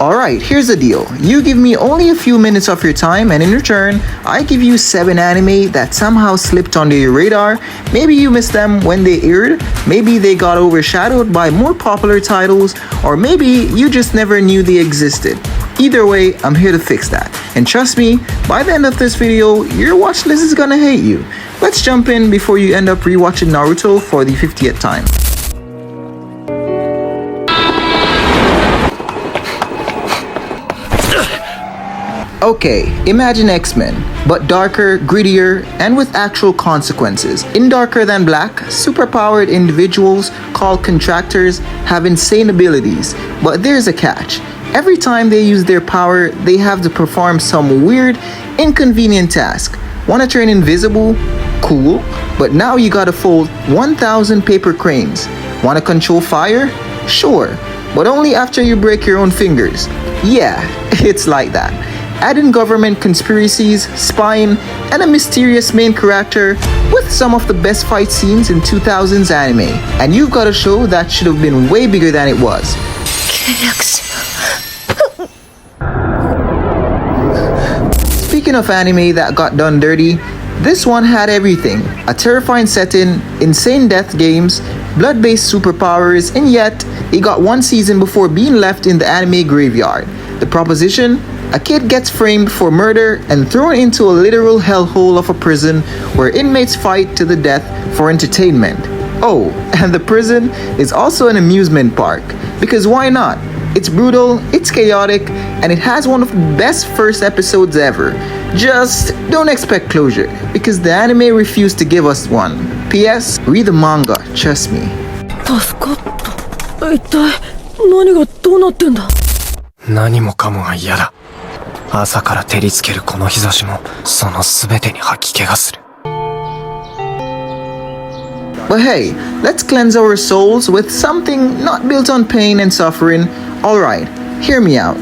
Alright, here's the deal. You give me only a few minutes of your time, and in return, I give you 7 anime that somehow slipped under your radar. Maybe you missed them when they aired, maybe they got overshadowed by more popular titles, or maybe you just never knew they existed. Either way, I'm here to fix that. And trust me, by the end of this video, your watch list is gonna hate you. Let's jump in before you end up rewatching Naruto for the 50th time. Okay, imagine X-Men, but darker, grittier, and with actual consequences. In Darker Than Black, superpowered individuals called contractors have insane abilities, but there's a catch. Every time they use their power, they have to perform some weird, inconvenient task. Wanna turn invisible? Cool, but now you gotta fold 1,000 paper cranes. Wanna control fire? Sure, but only after you break your own fingers. Yeah, it's like that. Add in government conspiracies, spying, and a mysterious main character with some of the best fight scenes in 2000s anime, and you've got a show that should have been way bigger than it was. Speaking of anime that got done dirty, this one had everything. A terrifying setting, insane death games, blood-based superpowers, and yet it got 1 season before being left in the anime graveyard. The proposition? A kid gets framed for murder and thrown into a literal hellhole of a prison where inmates fight to the death for entertainment. Oh, and the prison is also an amusement park. Because why not? It's brutal, it's chaotic, and it has one of the best first episodes ever. Just don't expect closure, because the anime refused to give us one. P.S. Read the manga, trust me. 助かった。一体何がどうなってんだ。何もかもが嫌だ。朝から照りつけるこの日差しもその全てに吐き気がする。But hey, let's cleanse our souls with something not built on pain and suffering. Alright, hear me out.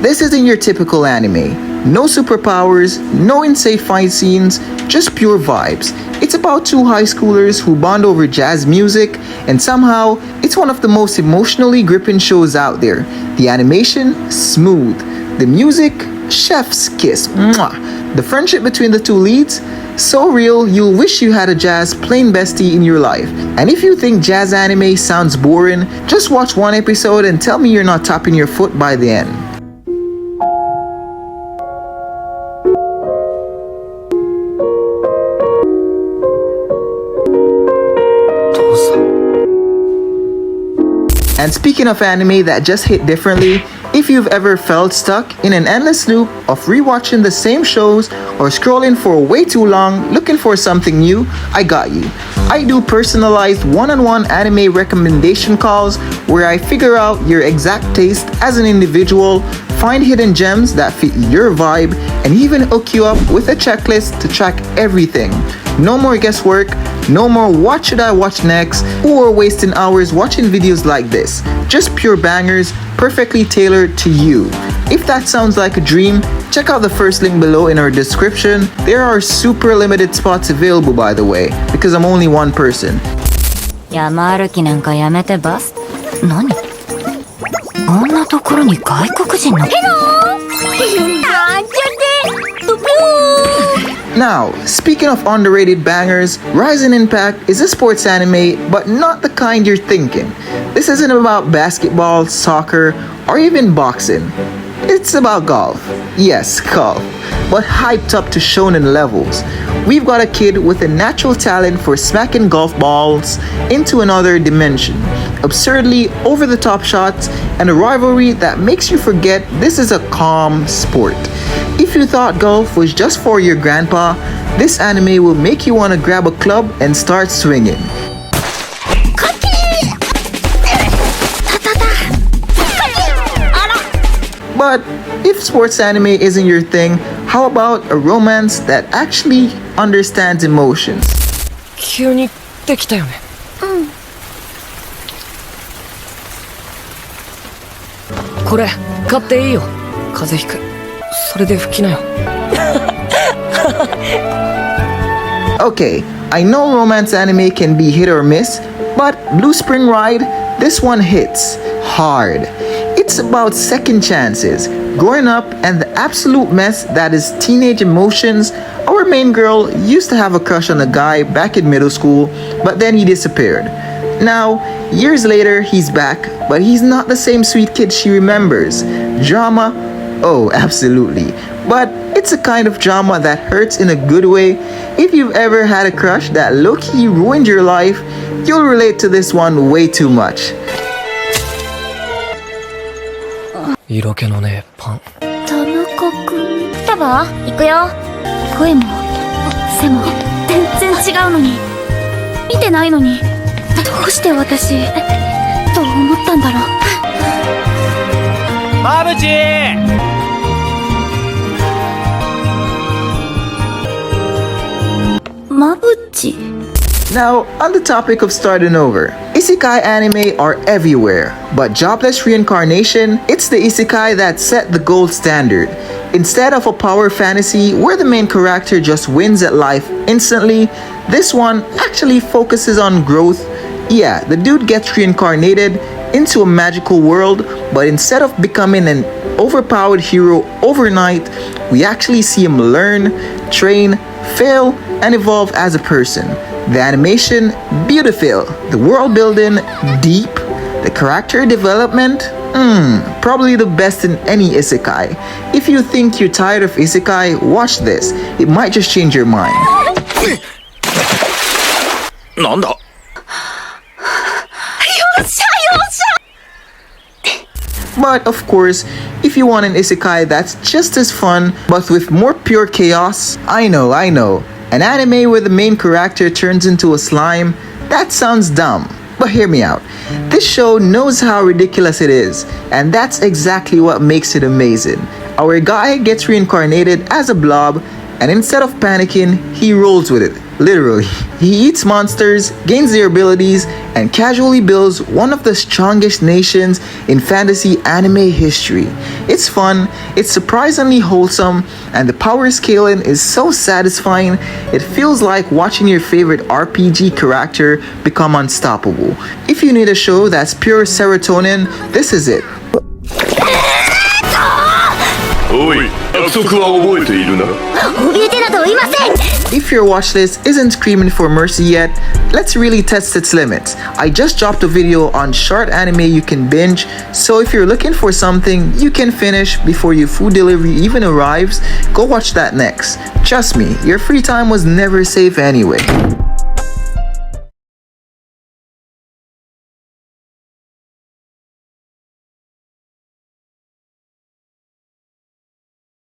This isn't your typical anime. No superpowers, no insane fight scenes, just pure vibes. It's about 2 high schoolers who bond over jazz music, and somehow, it's one of the most emotionally gripping shows out there. The animation, smooth. The music, chef's kiss. Mwah. The friendship between the 2 leads, so real you'll wish you had a jazz plain bestie in your life. And if you think jazz anime sounds boring, just watch 1 episode and tell me you're not tapping your foot by the end. And speaking of anime that just hit differently, if you've ever felt stuck in an endless loop of rewatching the same shows or scrolling for way too long looking for something new, I got you. I do personalized one-on-one anime recommendation calls where I figure out your exact taste as an individual, find hidden gems that fit your vibe, and even hook you up with a checklist to track everything. No more guesswork, no more what should I watch next, or wasting hours watching videos like this. Just pure bangers, perfectly tailored to you. If that sounds like a dream, check out the first link below in our description. There are super limited spots available, by the way, because I'm only one person. 山歩きなんかやめてバス。何？こんなところに外国人の。Now, speaking of underrated bangers, Rise in Impact is a sports anime, but not the kind you're thinking. This isn't about basketball, soccer, or even boxing. It's about golf. Yes, golf. But hyped up to shonen levels. We've got a kid with a natural talent for smacking golf balls into another dimension. Absurdly over-the-top shots and a rivalry that makes you forget this is a calm sport. If you thought golf was just for your grandpa, this anime will make you want to grab a club and start swinging. But if sports anime isn't your thing, how about a romance that actually understands emotions? 急にできたよね。これ買っていいよ。風邪ひく。それで拭きなよ。Okay, I know romance anime can be hit or miss, but Blue Spring Ride, this one hits hard. It's about second chances, growing up, and the absolute mess that is teenage emotions. Our main girl used to have a crush on a guy back in middle school, but then he disappeared. Now, years later, he's back, but he's not the same sweet kid she remembers. Drama? Oh, absolutely. But it's a kind of drama that hurts in a good way. If you've ever had a crush that low-key ruined your life, you'll relate to this one way too much. 色気のねえパン。田中君。来たわ。行くよ。声も背も全然違うのに。見てないのに。どうして私と思ったんだろう。マブチマブチ。 Now, on the topic of starting over, isekai anime are everywhere, but jobless reincarnation, it's the isekai that set the gold standard. Instead of a power fantasy where the main character just wins at life instantly, this one actually focuses on growth. Yeah, the dude gets reincarnated into a magical world, but instead of becoming an overpowered hero overnight, we actually see him learn, train, fail, and evolve as a person. The animation, beautiful. The world building, deep. The character development, probably the best in any isekai. If you think you're tired of isekai, watch this. It might just change your mind. なんだ But of course, if you want an isekai that's just as fun, but with more pure chaos, I know, an anime where the main character turns into a slime, that sounds dumb. But hear me out. This show knows how ridiculous it is, and that's exactly what makes it amazing. Our guy gets reincarnated as a blob, and instead of panicking, he rolls with it. Literally. He eats monsters, gains their abilities, and casually builds one of the strongest nations in fantasy anime history. It's fun, it's surprisingly wholesome, and the power scaling is so satisfying, it feels like watching your favorite RPG character become unstoppable. If you need a show that's pure serotonin, this is it. おい、約束は覚えているな。怯えてなどいません。 If your watchlist isn't screaming for mercy yet, let's really test its limits. I just dropped a video on short anime you can binge, so if you're looking for something you can finish before your food delivery even arrives, go watch that next. Trust me, your free time was never safe anyway.